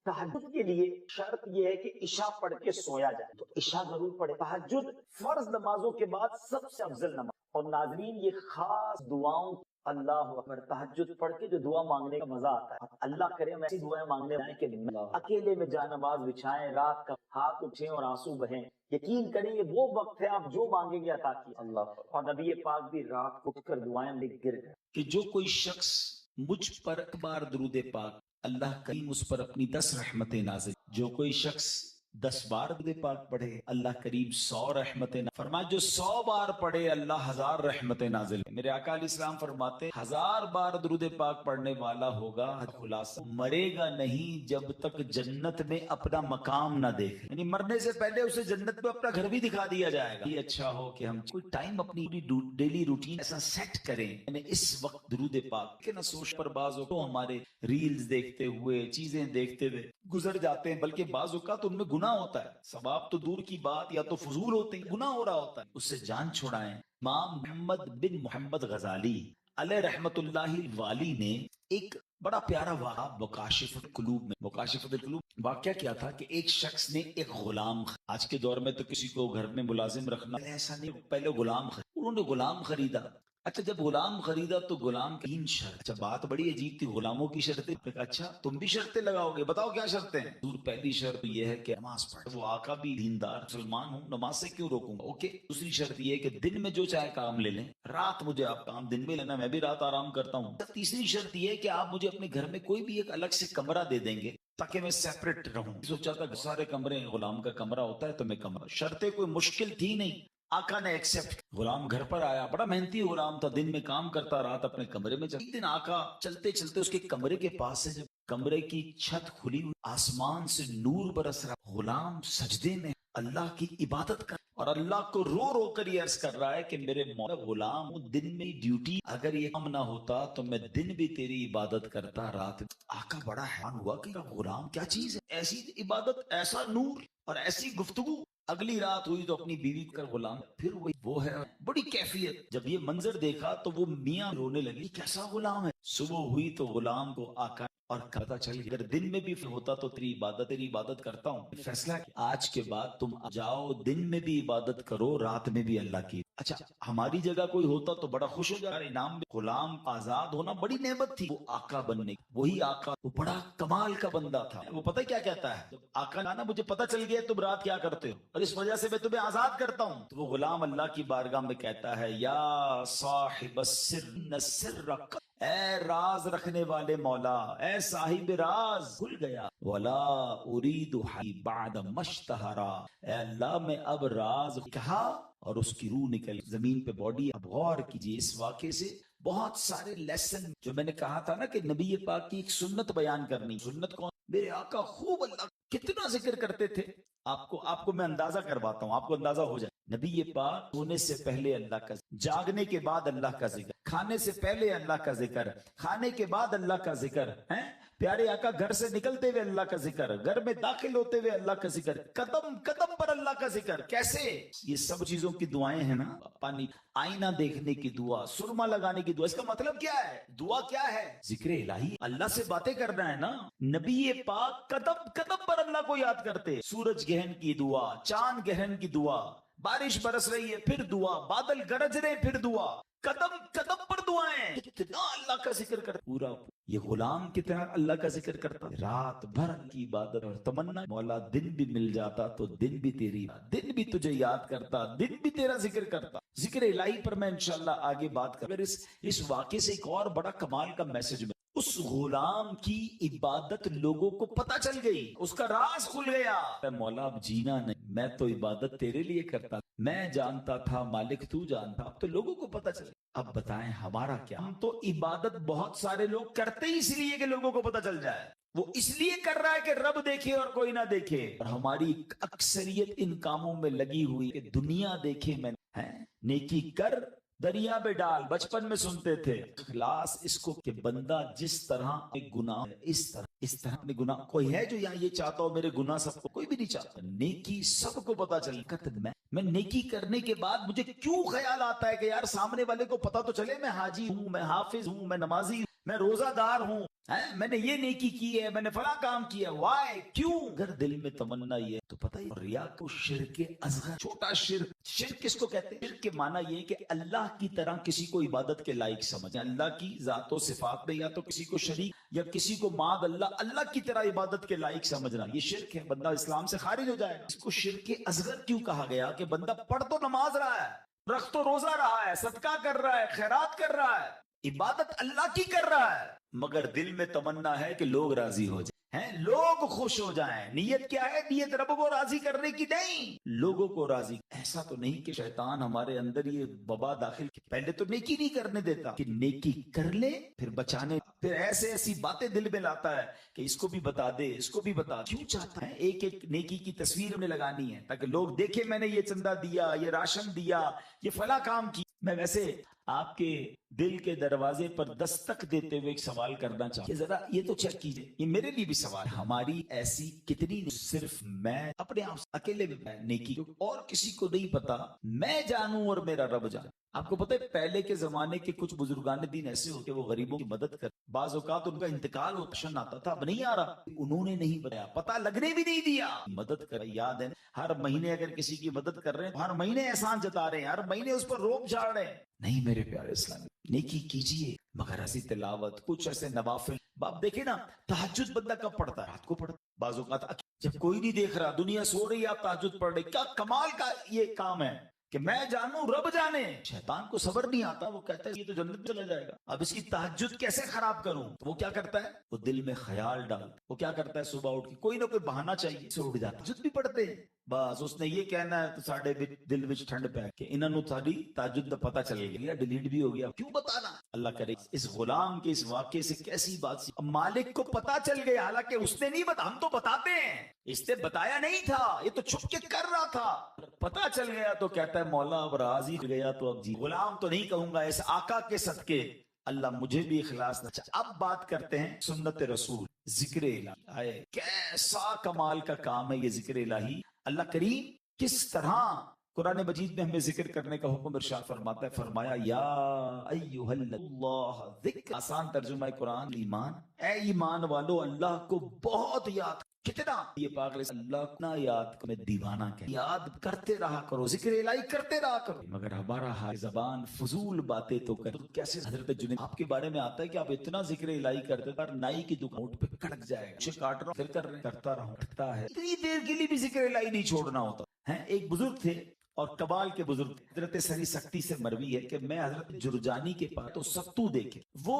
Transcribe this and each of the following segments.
تہجد کے لیے شرط یہ ہے کہ عشاء پڑھ کے سویا جائے، تو عشاء ضرور پڑھے۔ تہجد فرض نمازوں کے بعد سب سے افضل نماز، اور ناظرین یہ خاص دعاؤں، اللہ اکبر، تہجد پڑھ کے جو دعا مانگنے کا مزہ آتا ہے، اللہ کرے ہم ایسی دعائیں مانگنے جائیں کہ اکیلے میں جا نماز بچھائیں، رات کا ہاتھ اٹھیں اور آنسو بہیں، یقین کریں یہ وہ وقت ہے آپ جو مانگیں گے عطا کیا اللہ۔ اور نبی پاک بھی رات کو اٹھ کر دعائیں لکھ گر گئے کہ جو کوئی شخص مجھ پر ایک بار درود پاک، اللہ کریم اس پر اپنی 10 رحمتیں نازل، جو کوئی شخص 10 بار درود پاک پڑھے اللہ کریم 100 رحمتیں نازل فرمائے، جو 100 بار پڑھے اللہ 1000 رحمتیں نازل۔ میرے آقا علیہ السلام فرماتے ہیں 1000 بار درود پاک پڑھنے والا ہوگا خلاصہ مرے گا نہیں جب تک جنت میں اپنا مقام نہ دیکھے، یعنی مرنے سے پہلے اسے جنت میں اپنا گھر بھی دکھا دیا جائے گا۔ یہ اچھا ہو کہ ہم کوئی ٹائم اپنی ڈیلی روٹین ایسا سیٹ کریں، یعنی اس وقت درود پاک کہ نہ سوچ پر بعض تو ہمارے ریلز دیکھتے ہوئے چیزیں دیکھتے ہوئے گزر جاتے ہیں، بلکہ بعض اوقات ان میں گناہ ہوتا ہے، ثواب تو دور کی بات، یا تو فضول ہوتے ہیں، گناہ ہو رہا ہوتا ہے، اس سے جان چھڑائیں۔ امام محمد بن محمد غزالی علیہ رحمت اللہ والی نے ایک بڑا پیارا واقعہ مکاشفۃ القلوب میں، مکاشفۃ القلوب واقعہ کیا تھا کہ ایک شخص نے ایک غلام، آج کے دور میں تو کسی کو گھر میں ملازم رکھنا ایسا نہیں، پہلے غلام انہوں نے غلام خریدا۔ اچھا جب غلام خریدا تو غلام کی 3 شرط، اچھا بات بڑی عجیب تھی، غلاموں کی شرطیں، اچھا تم بھی شرطیں لگاؤ گے، بتاؤ کیا شرطیں ہیں؟ پہلی شرط یہ ہے کہ نماز پڑھ، وہ آقا بھی دیندار مسلمان ہوں، نماز سے کیوں روکوں گا، اوکے۔ دوسری شرط یہ ہے کہ دن میں جو چاہے کام لے لیں، رات مجھے آپ کام دن میں لینا، میں بھی رات آرام کرتا ہوں۔ تیسری شرط یہ ہے کہ آپ مجھے اپنے گھر میں کوئی بھی ایک الگ سے کمرہ دے دیں گے تاکہ میں سیپریٹ رہوں۔ سوچا تھا سارے کمرے غلام کا کمرہ ہوتا ہے تو میں کمرہ، شرطیں کوئی مشکل تھی نہیں، آقا نے ایکسپٹ۔ غلام گھر پر آیا، بڑا محنتی غلام تھا، دن میں کام کرتا، رات اپنے کمرے میں ایک دن آقا چلتے چلتے اس کے کمرے کے پاس سے، جب کمرے کی چھت کھلی ہوئی، آسمان سے نور برس رہا، غلام سجدے میں اللہ کی عبادت کر اور اللہ کو رو رو کر یہ عرض کر رہا ہے کہ میرے مولا غلام، دن میں ڈیوٹی اگر یہ کام نہ ہوتا تو میں دن بھی تیری عبادت کرتا، رات۔ آقا بڑا حیران ہوا کہ غلام کیا چیز ہے، ایسی عبادت، ایسا نور اور ایسی گفتگو۔ اگلی رات ہوئی تو اپنی بیوی کر غلام، پھر وہ ہے بڑی کیفیت، جب یہ منظر دیکھا تو وہ میاں رونے لگی، کیسا غلام ہے۔ صبح ہوئی تو غلام کو آقا اور پتا چل اگر دن میں بھی ہوتا تو تیری عبادت کرتا ہوں۔ فیصلہ آج کے بعد تم جاؤ، دن میں بھی عبادت کرو، رات میں بھی اللہ کی۔ اچھا ہماری جگہ کوئی ہوتا تو بڑا خوش ہو جائے، انعام میں غلام آزاد ہونا بڑی نعمت تھی، وہ آقا بننے، وہی آقا وہ بڑا کمال کا بندہ تھا۔ وہ پتہ کیا کہتا ہے، جب آقا نا مجھے پتہ چل گیا تم رات کیا کرتے ہو اور اس وجہ سے میں تمہیں آزاد کرتا ہوں، تو وہ غلام اللہ کی بارگاہ میں کہتا ہے، یا صاحب السر ان سرک، اے راز رکھنے والے مولا، اے صاحب راز، کھل گیا، ولا اريد بعد مشتہرا، اے اللہ میں اب راز کہا اور اس کی روح نکل زمین پہ باڈی۔ اب غور کیجئے اس واقعے سے بہت سارے لیسن، جو میں نے کہا تھا نا کہ نبی پاک کی ایک سنت بیان کرنی، سنت کون؟ میرے آقا خوب اللہ کتنا ذکر کرتے تھے، آپ کو میں اندازہ کرواتا ہوں، آپ کو اندازہ ہو جائے۔ نبی پاک سونے سے پہلے اللہ کا ذکر، جاگنے کے بعد اللہ کا ذکر، کھانے سے پہلے اللہ کا ذکر، کھانے کے بعد اللہ کا ذکر ہے، پیارے آقا گھر سے نکلتے ہوئے اللہ کا ذکر، گھر میں داخل ہوتے ہوئے اللہ کا ذکر، قدم قدم پر اللہ کا ذکر۔ کیسے؟ یہ سب چیزوں کی دعائیں ہیں نا، پانی، آئینہ دیکھنے کی دعا، سرما لگانے کی دعا، اس کا مطلب کیا ہے؟ دعا کیا ہے؟ ذکر الہی، اللہ سے باتیں کرنا ہے نا۔ نبی پاک قدم قدم پر اللہ کو یاد کرتے، سورج گرہن کی دعا، چاند گرہن کی دعا، بارش برس رہی ہے پھر دعا، بادل گرج رہے پھر دعا، قدم قدم پر دعائیں، کتنا اللہ کا ذکر کرتا پورا۔ یہ غلام کتنا اللہ کا ذکر کرتا، رات بھر کی عبادت اور تمنا، مولا دن بھی مل جاتا تو دن بھی تیری، دن بھی تجھے یاد کرتا، دن بھی تیرا ذکر کرتا۔ ذکر الہی پر میں انشاءاللہ آگے بات کروں۔ اس واقعے سے ایک اور بڑا کمال کا میسج میں، اس غلام کی عبادت لوگوں کو پتہ چل گئی، اس کا راز کھل گیا، مولا اب جینا نہیں، میں تو عبادت تیرے لیے کرتا، میں جانتا تھا مالک تو جانتا، اب تو لوگوں کو پتہ چل گیا۔ اب بتائیں ہمارا کیا؟ ہم تو عبادت بہت سارے لوگ کرتے ہی اس لیے کہ لوگوں کو پتہ چل جائے، وہ اس لیے کر رہا ہے کہ رب دیکھے اور کوئی نہ دیکھے، اور ہماری اکثریت ان کاموں میں لگی ہوئی کہ دنیا دیکھے، میں نیکی کر دریا میں ڈال، بچپن میں سنتے تھے۔ اخلاص اس کو کہ بندہ جس طرح گناہ اس طرح اپنے گناہ، کوئی ہے جو یہاں یہ چاہتا ہو میرے گناہ سب کو؟ کوئی بھی نہیں چاہتا۔ نیکی سب کو پتا چل، میں نیکی کرنے کے بعد مجھے کیوں خیال آتا ہے کہ یار سامنے والے کو پتا تو چلے میں حاجی ہوں، میں حافظ ہوں، میں نمازی ہوں، میں روزہ دار ہوں، میں نے یہ نیکی کی ہے، میں نے فلاں کام کیا، وائے کیوں؟ اگر دل میں تمنا یہ ہے تو پتہ ہی ریا کو شرک اصغر، چھوٹا شرک۔ شرک کس کو کہتے ہیں؟ شرک کے معنی یہ ہے کہ اللہ کی طرح کسی کو عبادت کے لائق سمجھنا، اللہ کی ذات و صفات میں یا تو کسی کو شریک یا کسی کو معاذ اللہ کی طرح عبادت کے لائق سمجھنا، یہ شرک ہے، بندہ اسلام سے خارج ہو جائے گا۔ اس کو شرک اصغر کیوں کہا گیا؟ کہ بندہ پڑھ تو نماز رہا ہے، رکھ تو روزہ رہا ہے، صدقہ کر رہا ہے، خیرات کر رہا ہے، عبادت اللہ کی کر رہا ہے، مگر دل میں تمنا ہے کہ لوگ راضی ہو جائیں، لوگ خوش ہو جائیں۔ نیت کیا ہے؟ نیت رب کو راضی کرنے کی نہیں، لوگوں کو راضی۔ ایسا تو نہیں کہ شیطان ہمارے اندر یہ وبا داخل پہلے تو نیکی نہیں کرنے دیتا کہ نیکی کر لے پھر بچانے، پھر ایسی باتیں دل میں لاتا ہے کہ اس کو بھی بتا دے، اس کو بھی بتا۔ کیوں چاہتا ہے؟ ایک ایک نیکی کی تصویر میں لگانی ہے تاکہ لوگ دیکھیں میں نے یہ چندہ دیا، یہ راشن دیا، یہ فلاں کام کی۔ میں ویسے آپ کے دل کے دروازے پر دستک دیتے ہوئے ایک سوال کرنا چاہتا ہوں، ذرا یہ تو چیک کیجئے، یہ میرے لیے بھی سوال، ہماری ایسی کتنی صرف میں اپنے آپ اکیلے میں نیکی اور کسی کو نہیں پتا، میں جانوں اور میرا رب جانے۔ آپ کو پتہ ہے پہلے کے زمانے کے کچھ بزرگان دین ایسے ہوتے وہ غریبوں کی مدد کر، بعض اوقات ان کا انتقال ہوتا آتا تھا، اب نہیں آ رہا، انہوں نے نہیں بتایا، پتہ لگنے بھی نہیں دیا، مدد کر۔ یاد ہے ہر مہینے اگر کسی کی مدد کر رہے ہیں ہر مہینے احسان جتا رہے ہیں، ہر مہینے اس پر روب جھاڑ رہے ہیں۔ نہیں میرے پیارے اسلامی، نیکی کیجئے مگر ایسی تلاوت، کچھ ایسے نوافل۔ باپ دیکھیں نا، تہجد بندہ کب پڑھتا ہے؟ رات کو پڑھتا، بعض اوقات جب کوئی نہیں دیکھ رہا، دنیا سو رہی ہے، آپ تہجد پڑھ رہے۔ کیا کمال کا یہ کام ہے کہ میں جانوں رب جانے۔ شیطان کو صبر نہیں آتا، وہ کہتا ہے یہ تو جنت میں چلا جائے گا، اب اس کی تہجد کیسے خراب کروں؟ تو وہ کیا کرتا ہے؟ وہ دل میں خیال ڈالتا، وہ کیا کرتا ہے؟ صبح اٹھ کے کوئی نہ کوئی بہانہ چاہیے سے اٹھ جاتا، تہجد بھی پڑھتے ہیں، بس اس نے یہ کہنا ہے تو ساڑھے دل وچ ٹھنڈ پہ کہ انہوں نے ساری تہجد کا پتہ چل گیا، ڈیلیٹ بھی ہو گیا، کیوں بتانا؟ اللہ کرے اس غلام کے اس واقعے سے کیسی بات سی، مالک کو پتہ چل گیا، حالانکہ اس نے نہیں بتا، ہم تو بتاتے ہیں، اس نے بتایا نہیں تھا، یہ تو چھپ کے کر رہا تھا، پتہ چل گیا تو کہتا ہے مولا اب راضی ہو گیا تو اب جی غلام تو نہیں کہوں گا، اس آقا کے صدقے اللہ مجھے بھی اخلاص نہ چاہے۔ اب بات کرتے ہیں سنت رسول، ذکر الہی۔ آئے کیسا کمال کا کام ہے یہ ذکر الہی، اللہ کریم کس طرح قرآن مجید میں ہمیں ذکر کرنے کا حکم ارشاد فرماتا ہے، فرمایا یا ایھا اللہ ذکر، آسان ترجمہ ہے قرآن ایمان، اے ایمان والو اللہ کو بہت یاد، کتنا یہ پاگل اللہ کو نہ یاد کرو، میں دیوانہ کہ یاد کرتے رہا کرو، ذکر الہی کرتے رہا کرو، مگر ہمارا حال زبان فضول باتیں تو کر۔ کیسے حضرت جنید آپ کے بارے میں آتا ہے کہ آپ اتنا ذکر الہی کرتے پر نائی کی دکان پہ کڑک جائے گا، اسے کاٹ رہا ہوں پھر کر رہے کرتا رہا ہوں، کٹتا ہے، اتنی دیر کے لیے بھی ذکر الہی نہیں چھوڑنا ہوتا ہے۔ ایک بزرگ تھے اور کبال کے بزرگ، حضرت سری سختی سے مروی ہے کہ میں حضرت جرجانی کے پاس تو ستو دیکھے، وہ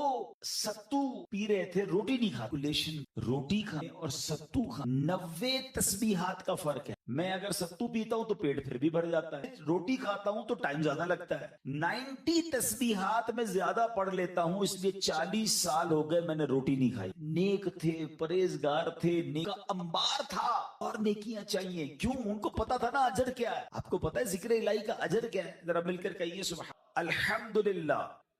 ستو پی رہے تھے، روٹی نہیں کھاتے، لیشن روٹی کھانے اور ستو کھانے 90 تسبیحات کا فرق ہے۔ میں اگر ستو پیتا ہوں تو پیٹ پھر بھی بھر جاتا ہے، روٹی کھاتا ہوں تو ٹائم زیادہ لگتا ہے۔ 90 تسبیحات میں زیادہ پڑھ لیتا ہوں، اس لیے 40 سال ہو گئے میں نے روٹی نہیں کھائی۔ نیک تھے، پرہیزگار تھے، نیک کا انبار تھا، اور نیکیاں چاہیے، کیوں؟ ان کو پتا تھا نا اجر کیا ہے۔ آپ کو پتا ہے ذکر الہی کا اجر کیا ہے؟ ذرا مل کر کہیے سبحان الحمدللہ،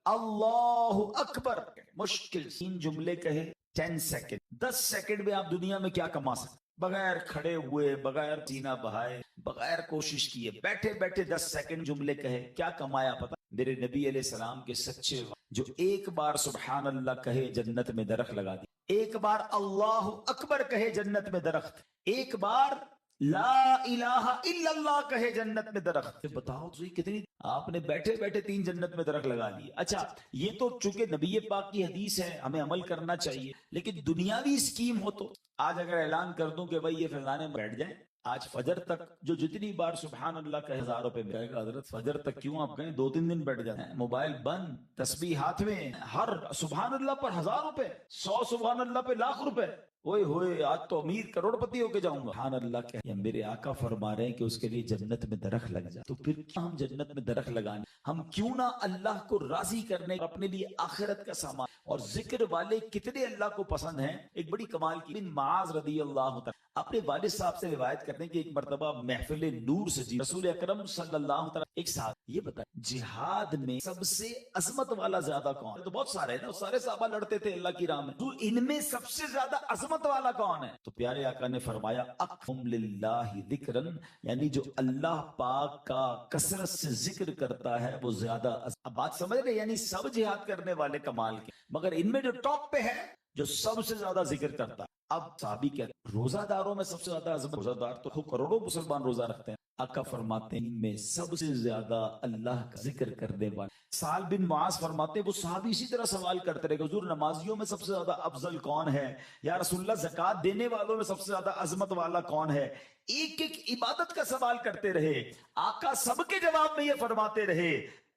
اللہ اکبر۔ مشکل 3 جملے کہے 10 سیکنڈ، 10 سیکنڈ میں آپ دنیا میں کیا کما سکتے؟ بغیر کھڑے ہوئے، بغیر سینہ بہائے، بغیر کوشش کیے، بیٹھے بیٹھے 10 سیکنڈ جملے کہے، کیا کمایا پتا؟ میرے نبی علیہ السلام کے سچے جو ایک بار سبحان اللہ کہے جنت میں درخت لگا دی، ایک بار اللہ اکبر کہے جنت میں درخت، ایک بار لا الہ الا اللہ کہے جنت میں درخت۔ بتاؤ تو کتنی، آپ نے بیٹھے بیٹھے 3 جنت میں درخت لگا لیے۔ اچھا یہ تو چونکہ نبی پاک کی حدیث ہے ہمیں عمل کرنا چاہیے، لیکن دنیاوی اسکیم ہو تو آج اگر اعلان کر دوں کہ بھائی یہ فلانے میں بیٹھ جائیں، آج فجر تک جو جتنی بار سبحان اللہ کا 1000 روپے ملے گا، حضرت فجر تک کیوں آپ کہیں 2-3 دن بیٹھ جاتے ہیں، موبائل بند، تسبیح ہاتھ میں، ہر سبحان اللہ پر 1000 روپے، 100 سبحان اللہ پہ لاکھ روپے، اوئے ہوئے آج تو امیر کروڑ پتی ہو کے جاؤں گا۔ سبحان اللہ کہ میرے آقا فرما رہے ہیں کہ اس کے لیے جنت میں درخت لگ جائے، تو پھر کیا ہم جنت میں درخت لگانے، ہم کیوں نہ اللہ کو راضی کرنے اپنے لیے آخرت کا سامان، اور ذکر والے کتنے اللہ کو پسند ہیں۔ ایک بڑی کمال کی بن معاذ رضی اللہ عنہ اپنے والد صاحب سے روایت کرتے ہیں کہ ایک مرتبہ محفل نور سے جی رسول اکرم صلی اللہ علیہ وسلم ایک ساتھ یہ بتائیں جہاد میں سب سے عظمت والا زیادہ کون ہے؟ تو بہت سارے ہیں نا، سارے صحابہ لڑتے تھے اللہ کی راہ میں، تو ان میں سب سے زیادہ عظمت والا کون ہے؟ تو پیارے آقا نے فرمایا اقم للہ ذکرن، یعنی جو اللہ پاک کا کثرت سے ذکر کرتا ہے وہ زیادہ اب بات سمجھ رہے، یعنی سب جہاد کرنے والے کمال کے، مگر ان میں جو ٹاپ پہ ہے جو سب سے زیادہ ذکر کرتا ہے۔ اب صحابی کہتے ہیں روزہ داروں میں سب سے زیادہ عظمت، روزہ دار تو کروڑوں مسلمان روزہ رکھتے ہیں، آقا فرماتے ہیں ان میں سب سے زیادہ اللہ کا ذکر کرنے والے۔ سعد بن معاذ فرماتے ہیں وہ صحابی اسی طرح سوال کرتے رہے کہ حضور نمازیوں میں سب سے زیادہ افضل کون ہے، یا رسول اللہ زکوٰۃ دینے والوں میں سب سے زیادہ عظمت والا کون ہے، ایک ایک عبادت کا سوال کرتے رہے، آقا سب کے جواب میں یہ فرماتے رہے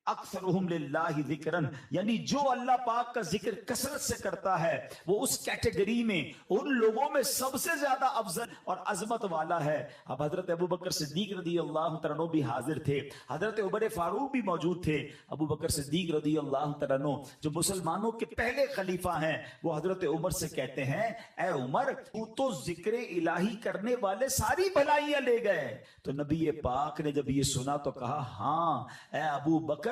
اکثرہم للہ ذکرن، یعنی جو اللہ پاک کا ذکر کثرت سے کرتا ہے وہ اس کیٹیگری میں ان لوگوں میں سب سے زیادہ افضل اور عظمت والا ہے۔ اب حضرت ابوبکر صدیق رضی اللہ عنہ بھی حاضر تھے، حضرت عمر فاروق بھی موجود تھے۔ ابوبکر صدیق رضی اللہ عنہ جو مسلمانوں کے پہلے خلیفہ ہیں، وہ حضرت عمر سے کہتے ہیں اے عمر تو تو ذکر الہی کرنے والے ساری بھلائیاں لے گئے۔ تو نبی پاک نے جب یہ سنا تو کہا ہاں اے ابو بکر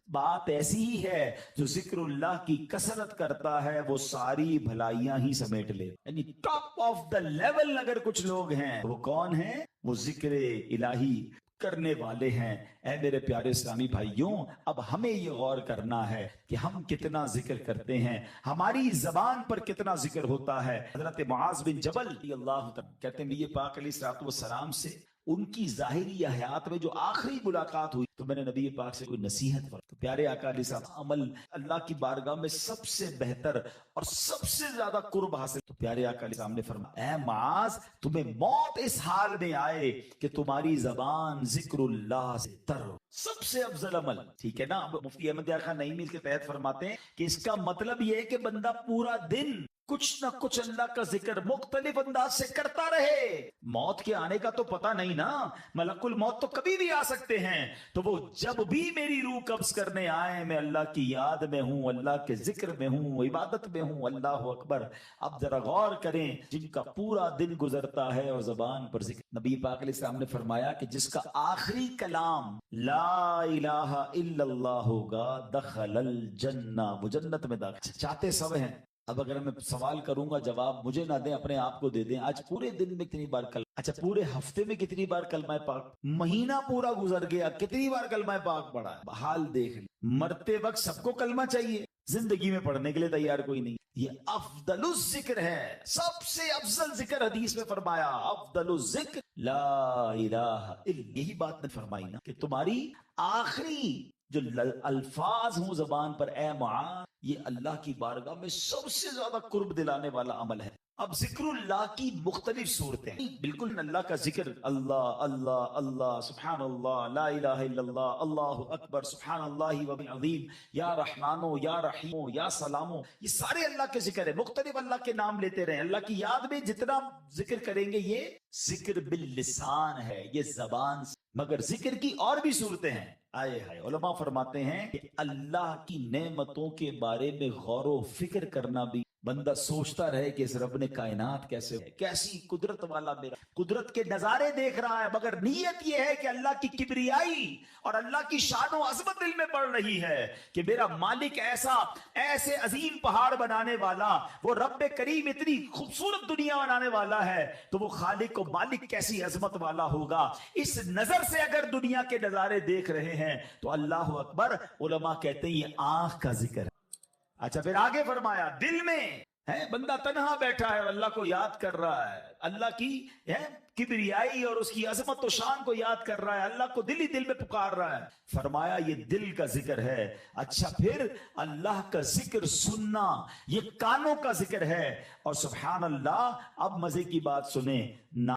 بات ایسی ہی ہے، جو ذکر اللہ کی کثرت کرتا ہے وہ ساری بھلائیاں ہی سمیٹ لے، یعنی ٹاپ آف دا لیول اگر کچھ لوگ ہیں وہ کون ہیں؟ وہ ذکر الہی کرنے والے ہیں۔ اے میرے پیارے اسلامی بھائیوں، اب ہمیں یہ غور کرنا ہے کہ ہم کتنا ذکر کرتے ہیں، ہماری زبان پر کتنا ذکر ہوتا ہے۔ حضرت معاذ بن جبل رضی اللہ عنہ کہتے ہیں نبی پاک علیہ الصلوۃ والسلام سے ان کی ظاہری حیات میں جو آخری ملاقات ہوئی تو میں نے نبی پاک سے کوئی نصیحت فرمائی، تو پیارے آقا علیہ السلام عمل اللہ کی بارگاہ میں سب سے بہتر اور سب سے زیادہ قرب حاصل، تو پیارے آقا علیہ السلام نے فرمایا اے معاذ تمہیں موت اس حال میں آئے کہ تمہاری زبان ذکر اللہ سے تر ہو، سب سے افضل عمل، ٹھیک ہے نا۔ اب مفتی احمد یار خان نعیمی کے تحت فرماتے ہیں کہ اس کا مطلب یہ ہے کہ بندہ پورا دن کچھ نہ کچھ اللہ کا ذکر مختلف انداز سے کرتا رہے۔ موت کے آنے کا تو پتہ نہیں نا، ملک الموت تو کبھی بھی آ سکتے ہیں، تو وہ جب بھی میری روح قبض کرنے آئے میں اللہ کی یاد میں ہوں، اللہ کے ذکر میں ہوں، عبادت میں ہوں، اللہ اکبر۔ اب ذرا غور کریں جن کا پورا دن گزرتا ہے اور زبان پر ذکر، نبی پاک علیہ السلام نے فرمایا کہ جس کا آخری کلام لا الہ الا اللہ ہوگا دخل الجنہ، وہ جنت میں داخل۔ چاہتے سب ہیں، اب اگر میں سوال کروں گا جواب مجھے نہ دیں، اپنے آپ کو دے دیں۔ آج پورے دن میں کتنی بار اچھا پورے ہفتے میں کتنی بار کلمہ پاک، مہینہ پورا گزر گیا کتنی بار کلمہ پاک پڑھا ہے؟ حال دیکھ لیں، مرتے وقت سب کو کلمہ چاہیے، زندگی میں پڑھنے کے لیے تیار کوئی نہیں۔ یہ افضل الذکر ہے، سب سے افضل ذکر حدیث میں فرمایا افضل الذکر لا الہ الا، یہی بات نے فرمائی نا کہ تمہاری آخری جو الفاظ ہوں زبان پر اے معاذ، یہ اللہ کی بارگاہ میں سب سے زیادہ قرب دلانے والا عمل ہے۔ اب ذکر اللہ کی مختلف صورتیں، بالکل اللہ کا ذکر، اللہ اللہ اللہ، سبحان اللہ، لا الہ الا اللہ، اللہ اکبر، سبحان اللہ وبحمدہ، یا رحمانو یا رحیمو یا سلامو، یہ سارے اللہ کے ذکر ہے، مختلف اللہ کے نام لیتے رہیں، اللہ کی یاد میں جتنا ذکر کریں گے یہ ذکر باللسان ہے، یہ زبان سے۔ مگر ذکر کی اور بھی صورتیں ہیں، آئے ہائے، علماء فرماتے ہیں کہ اللہ کی نعمتوں کے بارے میں غور و فکر کرنا بھی، بندہ سوچتا رہے کہ اس رب نے کائنات کیسے ہے، کیسی قدرت والا میرا، قدرت کے نظارے دیکھ رہا ہے، مگر نیت یہ ہے کہ اللہ کی کبریائی اور اللہ کی شان و عظمت دل میں بڑھ رہی ہے کہ میرا مالک ایسے عظیم پہاڑ بنانے والا، وہ رب کریم اتنی خوبصورت دنیا بنانے والا ہے، تو وہ خالق و مالک کیسی عظمت والا ہوگا۔ اس نظر سے اگر دنیا کے نظارے دیکھ رہے ہیں تو اللہ اکبر، علماء کہتے ہیں یہ آنکھ کا ذکر ہے۔ اچھا پھر آگے فرمایا دل میں ہے، بندہ تنہا بیٹھا ہے اور اللہ کو یاد کر رہا ہے، اللہ کی کبریائی اور اس کی عظمت و شان کو یاد کر رہا ہے، اللہ کو دل ہی دل میں پکار رہا ہے، فرمایا یہ دل کا ذکر ہے۔ اچھا پھر اللہ کا ذکر سننا، یہ کانوں کا ذکر ہے، اور سبحان اللہ اب مزے کی بات سنیں،